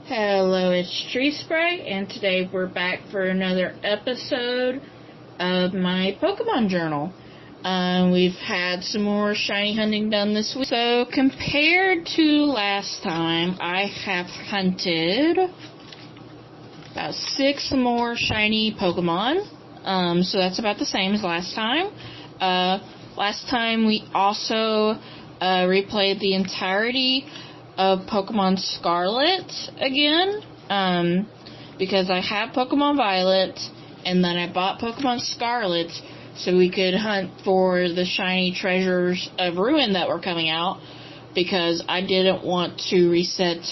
Hello, it's Tree Spray, and today we're back for another episode of my Pokemon Journal. We've had some more shiny hunting done this week. So, compared to last time, I have hunted about 6 more shiny Pokemon. So that's about the same as last time. Last time we also replayed the entirety of Pokemon Scarlet again, because I have Pokemon Violet, and then I bought Pokemon Scarlet so we could hunt for the shiny treasures of Ruin that were coming out, because I didn't want to reset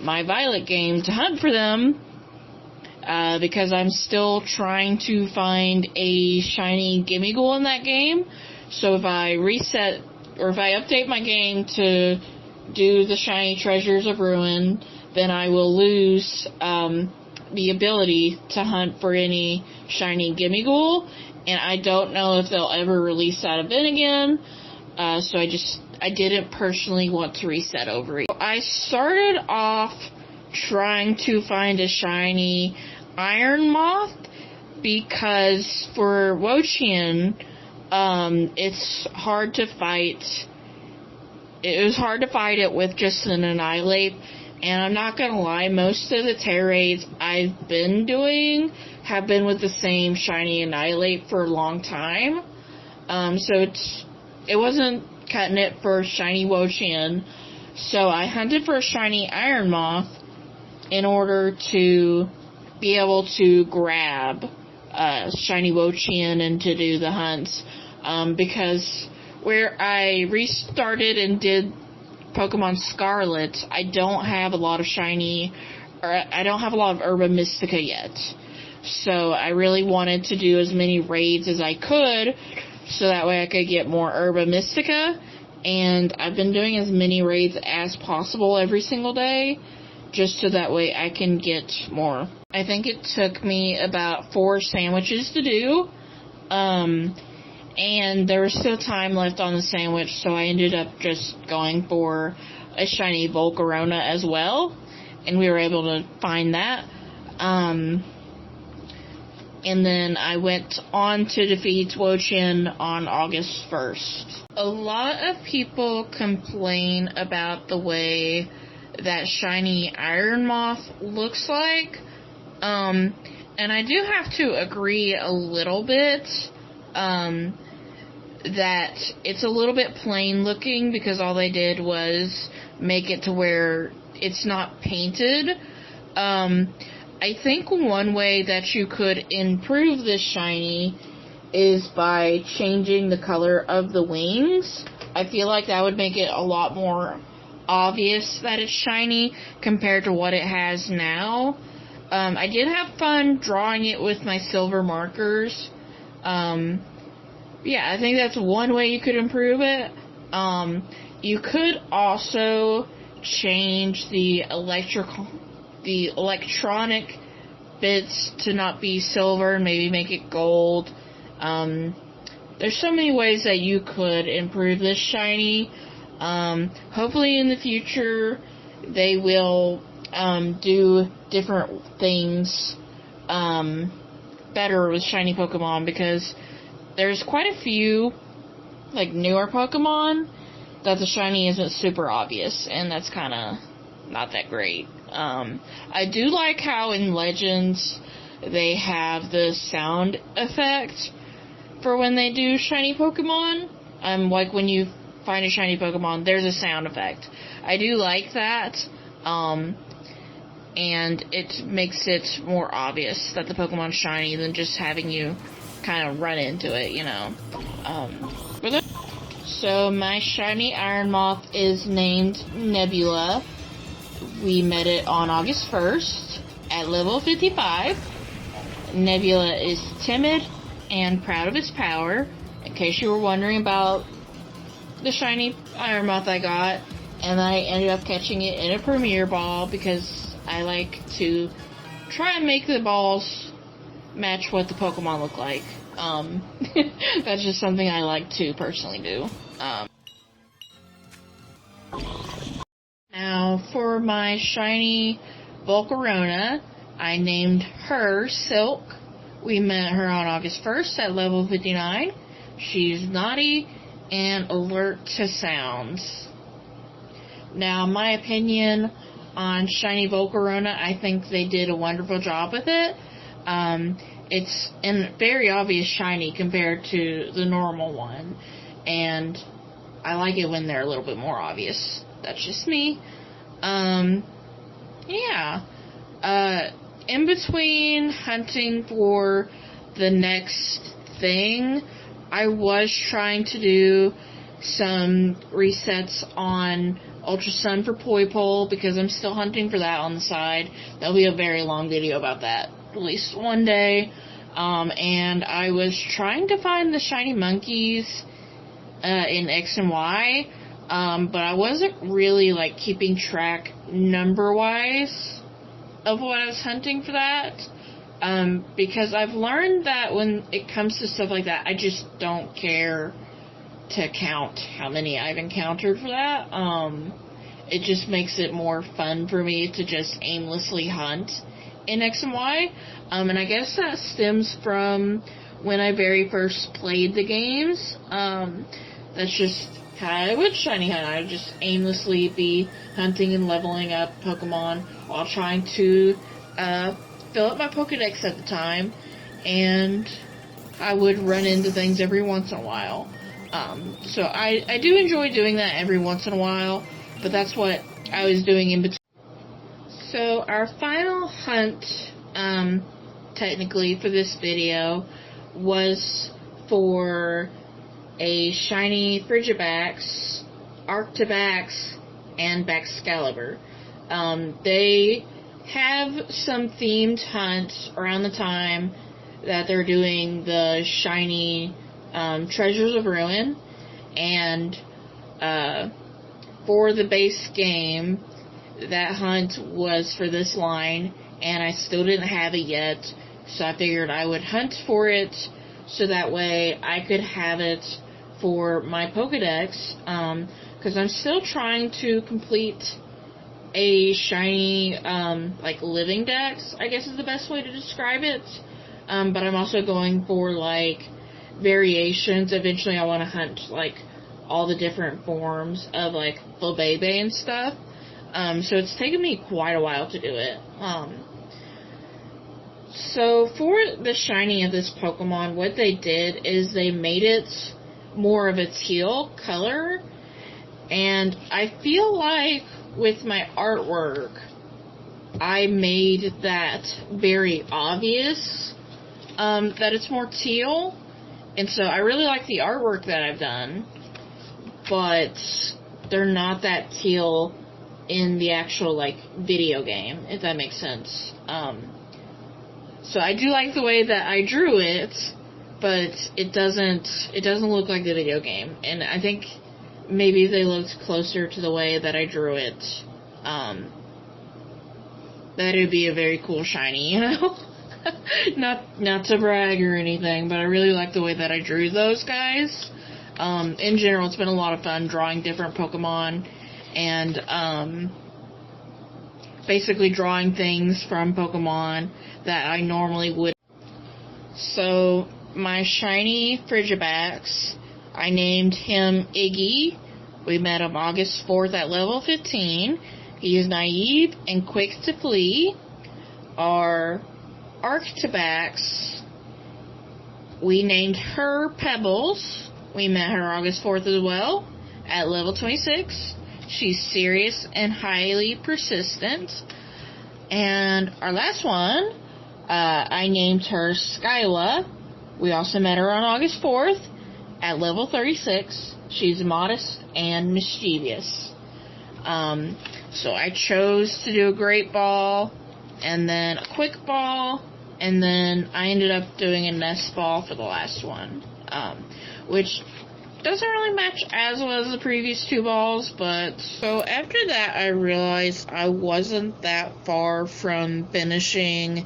my Violet game to hunt for them, because I'm still trying to find a shiny Gimmighoul in that game. So if I reset, or if I update my game to do the shiny treasures of Ruin, then I will lose the ability to hunt for any shiny Gimmighoul, and I don't know if they'll ever release that event again, so I didn't personally want to reset over it. I started off trying to find a shiny Iron Moth, because for Chien, it's hard to fight. It was hard to fight it with just an Annihilate, and I'm not gonna lie, most of the tear raids I've been doing have been with the same shiny Annihilate for a long time, so it wasn't cutting it for shiny Chien, so I hunted for a shiny Iron Moth in order to be able to grab shiny Chien and to do the hunts, because where I restarted and did Pokemon Scarlet, I don't have a lot of shiny, or I don't have a lot of Herba Mystica yet. So I really wanted to do as many raids as I could, so that way I could get more Herba Mystica, and I've been doing as many raids as possible every single day, just so that way I can get more. I think it took me about 4 sandwiches to do, and there was still time left on the sandwich, so I ended up just going for a shiny Volcarona as well, and we were able to find that. And then I went on to defeat Chien on August 1st. A lot of people complain about the way that shiny Iron Moth looks like, and I do have to agree a little bit, that it's a little bit plain looking, because all they did was make it to where it's not painted. I think one way that you could improve this shiny is by changing the color of the wings. I feel like that would make it a lot more obvious that it's shiny compared to what it has now. I did have fun drawing it with my silver markers. Yeah, I think that's one way you could improve it. You could also change the electronic bits to not be silver and maybe make it gold. There's so many ways that you could improve this shiny. Hopefully in the future they will do different things better with shiny Pokemon, because there's quite a few newer Pokemon that the shiny isn't super obvious, and that's kind of not that great. I do like how in Legends they have the sound effect for when they do shiny Pokemon. Like when you find a shiny Pokemon, there's a sound effect. I do like that, and it makes it more obvious that the Pokemon's shiny than just having you kind of run into it, you know. So my shiny Iron Moth is named Nebula. We met it on August 1st at level 55. Nebula is timid and proud of its power, in case you were wondering about the shiny Iron Moth I got, and I ended up catching it in a Premier Ball, because I like to try and make the balls match what the Pokemon look like. That's just something I like to personally do. Now, for my shiny Volcarona. I named her Silk. We met her on August 1st at level 59. She's naughty and alert to sounds. Now, my opinion on Shiny Volcarona, I think they did a wonderful job with it. It's a very obvious shiny compared to the normal one, and I like it when they're a little bit more obvious. That's just me. In between hunting for the next thing, I was trying to do some resets on Ultra Sun for Poipole, because I'm still hunting for that on the side. There'll be a very long video about that, at least one day. And I was trying to find the shiny monkeys in X and Y, but I wasn't really, like, keeping track number-wise of what I was hunting for that, because I've learned that when it comes to stuff like that, I just don't care to count how many I've encountered for that. It just makes it more fun for me to just aimlessly hunt in X and Y, and I guess that stems from when I very first played the games. That's just how I would shiny hunt. I would just aimlessly be hunting and leveling up Pokemon while trying to fill up my Pokedex at the time, and I would run into things every once in a while. So I do enjoy doing that every once in a while, but that's what I was doing in between. So our final hunt, technically for this video, was for a shiny Frigibax, Arctibax, and Baxcalibur. They have some themed hunts around the time that they're doing the shiny Treasures of Ruin, and for the base game, that hunt was for this line, and I still didn't have it yet, so I figured I would hunt for it so that way I could have it for my Pokedex, because I'm still trying to complete a shiny, like, living dex, I guess is the best way to describe it, but I'm also going for, like, variations. Eventually I want to hunt, like, all the different forms of, like, Flabebe and stuff, so it's taken me quite a while to do it. So for the shiny of this Pokemon, what they did is they made it more of a teal color, and I feel like with my artwork I made that very obvious, that it's more teal, and so I really like the artwork that I've done, but they're not that teal in the actual, like, video game, if that makes sense. So I do like the way that I drew it, but it doesn't look like the video game, and I think maybe if they looked closer to the way that I drew it, that would be a very cool shiny, you know? Not to brag or anything, but I really like the way that I drew those guys. In general, it's been a lot of fun drawing different Pokemon, and basically drawing things from Pokemon that I normally would. So, my shiny Frigibax, I named him Iggy. We met him August 4th at level 15. He is naive and quick to flee. Our Arctibax, we named her Pebbles. We met her August 4th as well at level 26. She's serious and highly persistent. And our last one, I named her Skyla. We also met her on August 4th at level 36. She's modest and mischievous. So I chose to do a Great Ball, and then a Quick Ball, and then I ended up doing a Nest Ball for the last one, which doesn't really match as well as the previous two balls, but so after that I realized I wasn't that far from finishing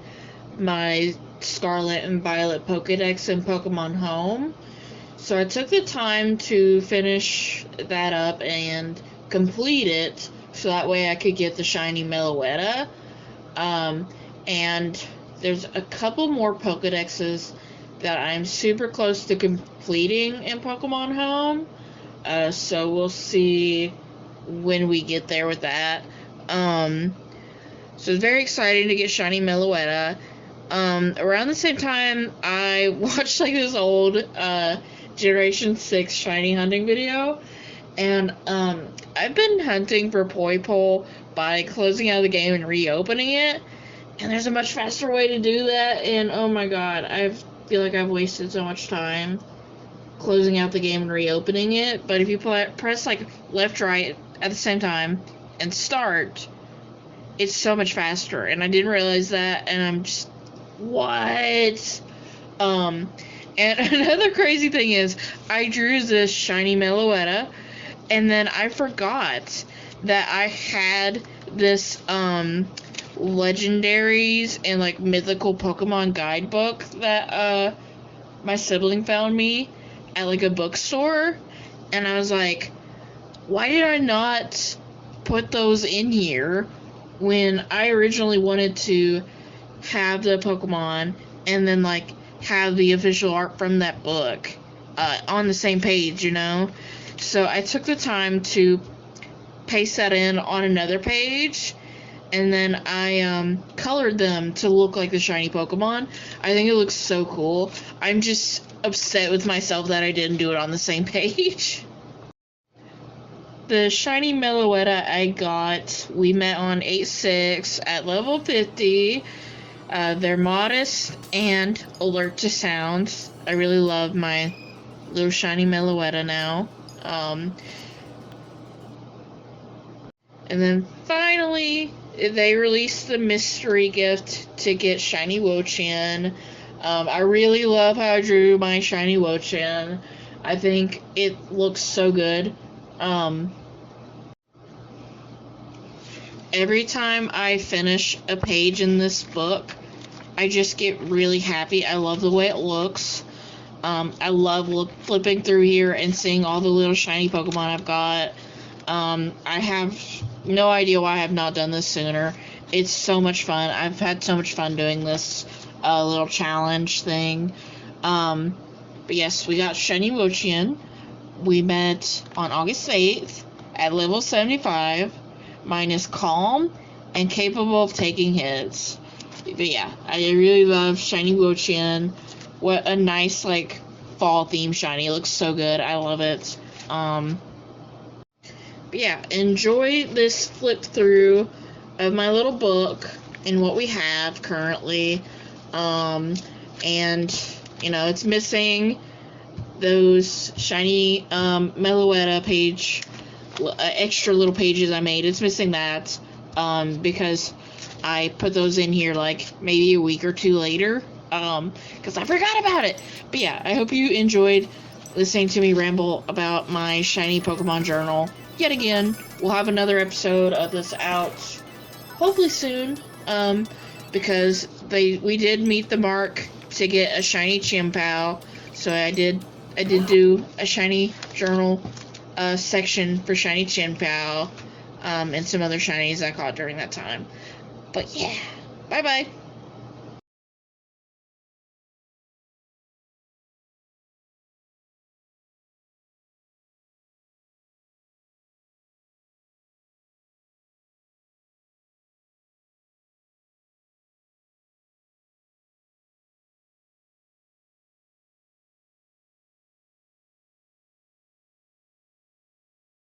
my Scarlet and Violet Pokedex in Pokemon Home, so I took the time to finish that up and complete it, so that way I could get the shiny Meloetta. And there's a couple more Pokedexes that I'm super close to completing in Pokemon Home. So we'll see when we get there with that. So it's very exciting to get Shiny Meloetta. Around the same time, I watched like this old Generation 6 shiny hunting video, and I've been hunting for Poipole by closing out the game and reopening it, and there's a much faster way to do that, and oh my god, I feel like I've wasted so much time closing out the game and reopening it. But if you press like left, right at the same time and start, it's so much faster, and I didn't realize that, and I'm just, what? And another crazy thing is, I drew this shiny Meloetta, and then I forgot that I had this, legendaries and, like, mythical Pokemon guidebook that, my sibling found me at, like, a bookstore, and I was like, why did I not put those in here when I originally wanted to have the Pokemon and then, like, have the official art from that book on the same page, you know? So I took the time to paste that in on another page, and then I colored them to look like the shiny Pokemon. I think it looks so cool. I'm just upset with myself that I didn't do it on the same page. The shiny Meloetta I got, we met on 8-6 at level 50. They're modest and alert to sounds. I really love my little shiny Meloetta now. And then finally, they released the mystery gift to get shiny Chien. I really love how I drew my shiny Chien. I think it looks so good. Every time I finish a page in this book, I just get really happy. I love the way it looks. I love flipping through here and seeing all the little shiny Pokemon I've got. I have no idea why I have not done this sooner. It's so much fun. I've had so much fun doing this little challenge thing. But yes, we got shiny Chien. We met on August 8th at level 75. Mine is calm and capable of taking hits. But yeah, I really love shiny Chien. What a nice, like, fall theme shiny. It looks so good. I love it. But yeah, enjoy this flip through of my little book and what we have currently. And, you know, it's missing those shiny Meloetta page, extra little pages I made. It's missing that because I put those in here like maybe a week or two later because I forgot about it. But yeah, I hope you enjoyed listening to me ramble about my shiny Pokemon journal yet again. We'll have another episode of this out hopefully soon because we did meet the mark to get a shiny Chimpao, so I did do a shiny journal section for shiny Chimpao and some other shinies I caught during that time. But yeah, bye bye.